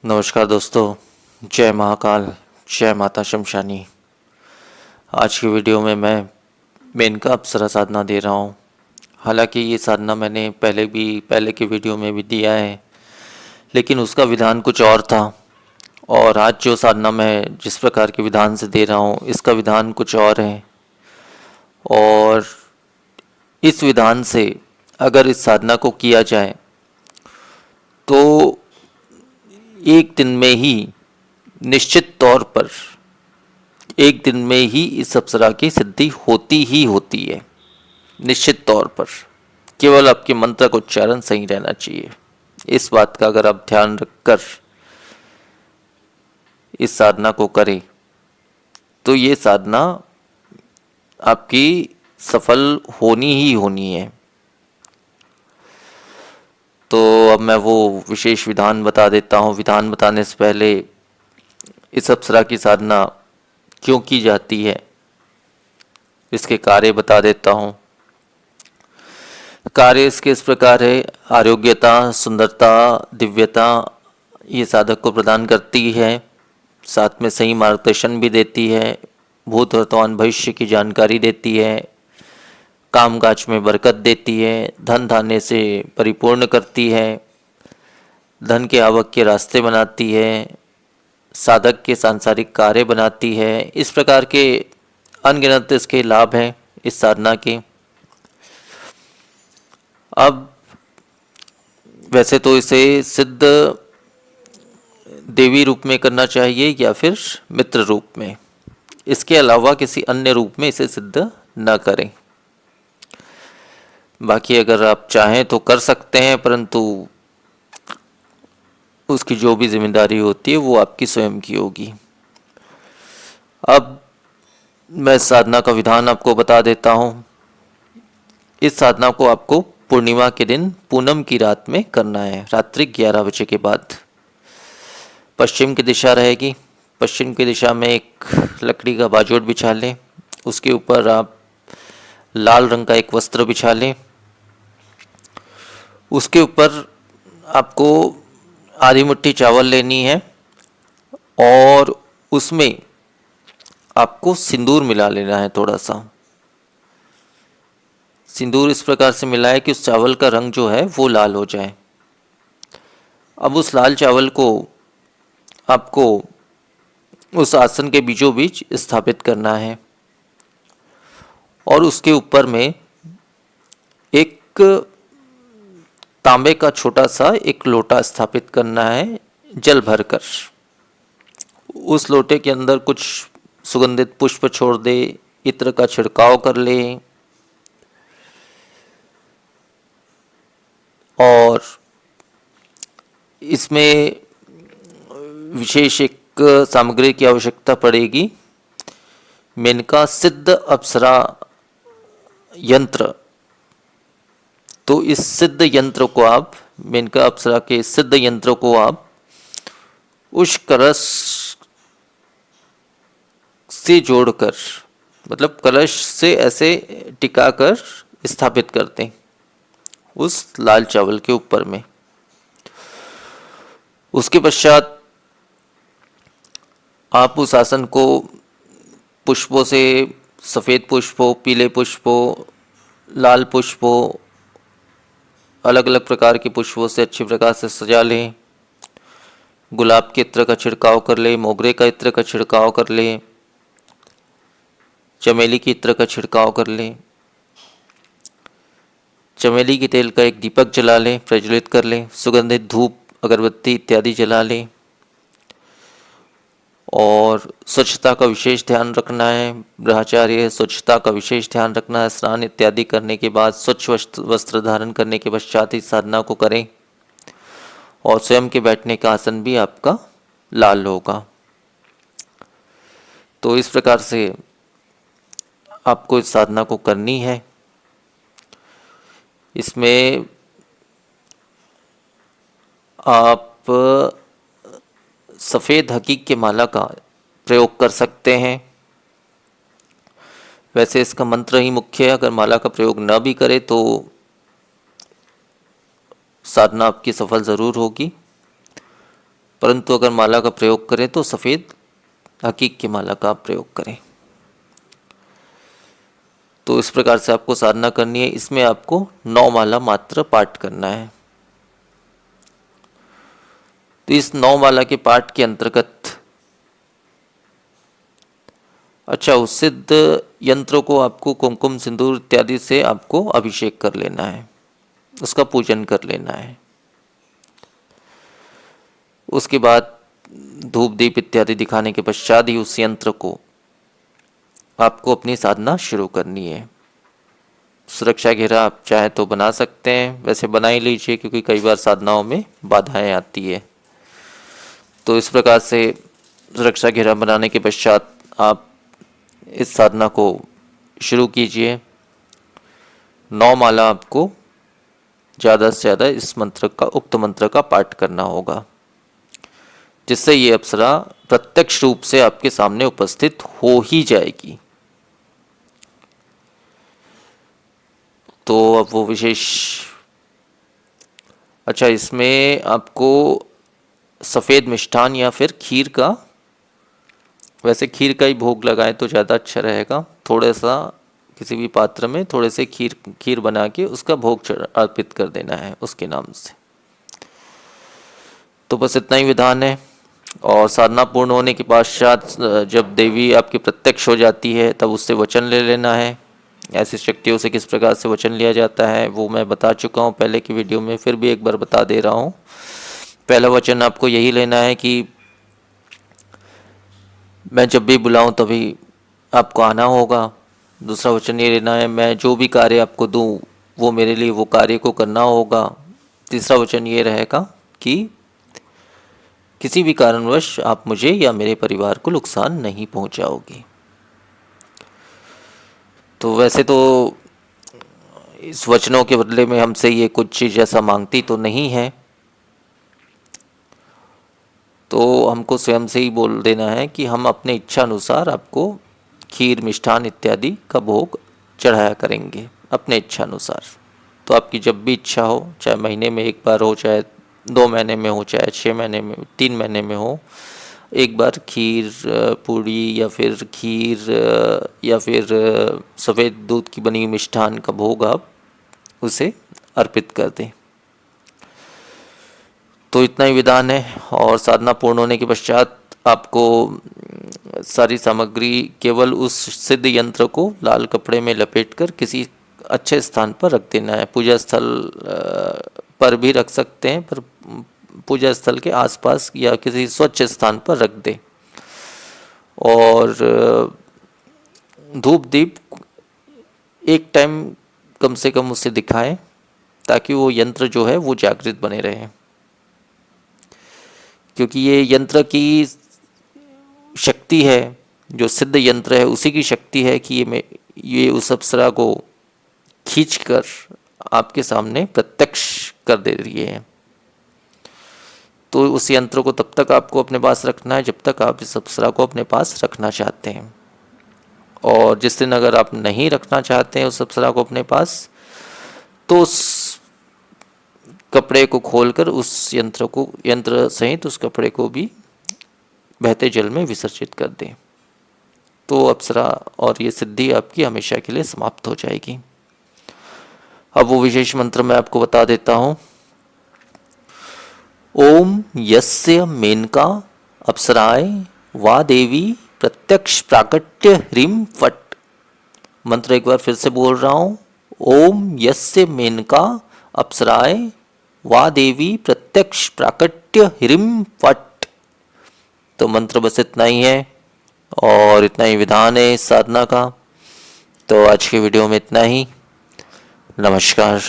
नमस्कार दोस्तों, जय महाकाल, जय माता शमशानी। आज की वीडियो में मैं मेनका अप्सरा साधना दे रहा हूँ। हालांकि ये साधना मैंने पहले की वीडियो में भी दिया है, लेकिन उसका विधान कुछ और था। और आज जो साधना मैं जिस प्रकार के विधान से दे रहा हूँ, इसका विधान कुछ और है। और इस विधान से अगर इस साधना को किया जाए तो एक दिन में ही, निश्चित तौर पर एक दिन में ही इस अप्सरा की सिद्धि होती ही होती है। निश्चित तौर पर केवल आपके मंत्र का उच्चारण सही रहना चाहिए। इस बात का अगर आप ध्यान रखकर इस साधना को करें तो ये साधना आपकी सफल होनी ही होनी है। तो अब मैं वो विशेष विधान बता देता हूँ। विधान बताने से पहले इस अप्सरा की साधना क्यों की जाती है, इसके कार्य बता देता हूँ। कार्य इसके इस प्रकार है: आरोग्यता, सुंदरता, दिव्यता ये साधक को प्रदान करती है। साथ में सही मार्गदर्शन भी देती है। भूत वर्तमान भविष्य की जानकारी देती है। कामकाज में बरकत देती है। धन धान्य से परिपूर्ण करती है। धन के आवक के रास्ते बनाती है। साधक के सांसारिक कार्य बनाती है। इस प्रकार के अनगिनत इसके लाभ हैं इस साधना के। अब वैसे तो इसे सिद्ध देवी रूप में करना चाहिए या फिर मित्र रूप में। इसके अलावा किसी अन्य रूप में इसे सिद्ध न करें। बाकी अगर आप चाहें तो कर सकते हैं, परंतु उसकी जो भी जिम्मेदारी होती है वो आपकी स्वयं की होगी। अब मैं साधना का विधान आपको बता देता हूँ। इस साधना को आपको पूर्णिमा के दिन पूनम की रात में करना है, रात्रि 11 बजे के बाद। पश्चिम की दिशा रहेगी। पश्चिम की दिशा में एक लकड़ी का बाजोट बिछा लें। उसके ऊपर आप लाल रंग का एक वस्त्र बिछा लें। उसके ऊपर आपको आधी मुट्ठी चावल लेनी है और उसमें आपको सिंदूर मिला लेना है। थोड़ा सा सिंदूर इस प्रकार से मिलाए कि उस चावल का रंग जो है वो लाल हो जाए। अब उस लाल चावल को आपको उस आसन के बीचों बीच स्थापित करना है और उसके ऊपर में एक तांबे का छोटा सा एक लोटा स्थापित करना है जल भरकर। उस लोटे के अंदर कुछ सुगंधित पुष्प छोड़ दे, इत्र का छिड़काव कर ले और इसमें विशेष एक सामग्री की आवश्यकता पड़ेगी। मेनका सिद्ध अप्सरा यंत्र। तो इस सिद्ध यंत्र को आप, मेनका अप्सरा के सिद्ध यंत्र को आप उस कलश से जोड़कर, मतलब कलश से ऐसे टिकाकर स्थापित करते हैं उस लाल चावल के ऊपर में। उसके पश्चात आप उस आसन को पुष्पों से, सफ़ेद पुष्पों, पीले पुष्पों, लाल पुष्पों, अलग अलग प्रकार के पुष्पों से अच्छी प्रकार से सजा लें। गुलाब के इत्र का छिड़काव कर लें, मोगरे का इत्र का छिड़काव कर लें, चमेली के इत्र का छिड़काव कर लें। चमेली के तेल का एक दीपक जला लें, प्रज्वलित कर लें। सुगंधित धूप, अगरबत्ती इत्यादि जला लें और स्वच्छता का विशेष ध्यान रखना है। ब्रह्मचार्य स्वच्छता का विशेष ध्यान रखना है। स्नान इत्यादि करने के बाद स्वच्छ वस्त्र धारण करने के पश्चात इस साधना को करें और स्वयं के बैठने का आसन भी आपका लाल होगा। तो इस प्रकार से आपको इस साधना को करनी है। इसमें आप सफ़ेद हकीक के माला का प्रयोग कर सकते हैं। वैसे इसका मंत्र ही मुख्य है। अगर माला का प्रयोग न भी करें तो साधना आपकी सफल ज़रूर होगी, परंतु अगर माला का प्रयोग करें तो सफ़ेद हकीक की माला का प्रयोग करें। तो इस प्रकार से आपको साधना करनी है। इसमें आपको 9 माला मात्र पाठ करना है। तो इस 9 माला के पाठ के अंतर्गत उस सिद्ध यंत्रों को आपको कुमकुम सिंदूर इत्यादि से आपको अभिषेक कर लेना है, उसका पूजन कर लेना है। उसके बाद धूप दीप इत्यादि दिखाने के पश्चात ही उस यंत्र को आपको अपनी साधना शुरू करनी है। सुरक्षा घेरा आप चाहे तो बना सकते हैं, वैसे बना ही लीजिए क्योंकि कई बार साधनाओं में बाधाएं आती है। तो इस प्रकार से सुरक्षा घेरा बनाने के पश्चात आप इस साधना को शुरू कीजिए। 9 माला आपको ज़्यादा से ज़्यादा इस मंत्र का, उक्त मंत्र का पाठ करना होगा, जिससे ये अप्सरा प्रत्यक्ष रूप से आपके सामने उपस्थित हो ही जाएगी। तो अब वो विशेष इसमें आपको सफ़ेद मिष्ठान या फिर खीर का, वैसे खीर का ही भोग लगाएं तो ज़्यादा अच्छा रहेगा। थोड़ा सा किसी भी पात्र में थोड़े से खीर बना के उसका भोग अर्पित कर देना है उसके नाम से। तो बस इतना ही विधान है। और साधना पूर्ण होने के पश्चात जब देवी आपकी प्रत्यक्ष हो जाती है तब उससे वचन ले लेना है। ऐसी शक्तियों से किस प्रकार से वचन लिया जाता है वो मैं बता चुका हूँ पहले की वीडियो में, फिर भी एक बार बता दे रहा हूँ। पहला वचन आपको यही लेना है कि मैं जब भी बुलाऊं तभी आपको आना होगा। दूसरा वचन ये लेना है, मैं जो भी कार्य आपको दूं वो मेरे लिए वो कार्य को करना होगा। तीसरा वचन ये रहेगा कि किसी भी कारणवश आप मुझे या मेरे परिवार को नुकसान नहीं पहुंचाओगे। तो वैसे तो इस वचनों के बदले में हमसे ये कुछ चीज़ ऐसा मांगती तो नहीं है, तो हमको स्वयं से ही बोल देना है कि हम अपने इच्छा अनुसार आपको खीर मिष्ठान इत्यादि का भोग चढ़ाया करेंगे अपने इच्छा अनुसार। तो आपकी जब भी इच्छा हो, चाहे महीने में एक बार हो, चाहे 2 महीने में हो, चाहे 6 महीने में, 3 महीने में हो, एक बार खीर पूड़ी या फिर सफ़ेद दूध की बनी मिष्ठान का भोग आप उसे अर्पित कर दें। तो इतना ही विधान है। और साधना पूर्ण होने के पश्चात आपको सारी सामग्री केवल उस सिद्ध यंत्र को लाल कपड़े में लपेटकर किसी अच्छे स्थान पर रख देना है। पूजा स्थल पर भी रख सकते हैं, पर पूजा स्थल के आसपास या किसी स्वच्छ स्थान पर रख दें। और धूप दीप एक टाइम कम से कम उसे दिखाएं ताकि वो यंत्र जो है वो जागृत बने रहे, क्योंकि ये यंत्र की शक्ति है, जो सिद्ध यंत्र है उसी की शक्ति है कि ये उस अप्सरा को खींचकर आपके सामने प्रत्यक्ष कर दे रही है। तो उस यंत्र को तब तक आपको अपने पास रखना है जब तक आप इस अप्सरा को अपने पास रखना चाहते हैं। और जिस दिन अगर आप नहीं रखना चाहते हैं उस अप्सरा को अपने पास, तो उस कपड़े को खोलकर उस यंत्र सहित उस कपड़े को भी बहते जल में विसर्जित कर दें। तो अप्सरा और ये सिद्धि आपकी हमेशा के लिए समाप्त हो जाएगी। अब वो विशेष मंत्र मैं आपको बता देता हूँ। ओम यस्य मेनका अप्सराय वा देवी प्रत्यक्ष प्राकट्य ह्रीम फट। मंत्र एक बार फिर से बोल रहा हूँ। ओम यस्य मेनका अप्सराय वा देवी प्रत्यक्ष प्राकट्य ह्रीम फट। तो मंत्र बस इतना ही है और इतना ही विधान है इस साधना का। तो आज की वीडियो में इतना ही। नमस्कार।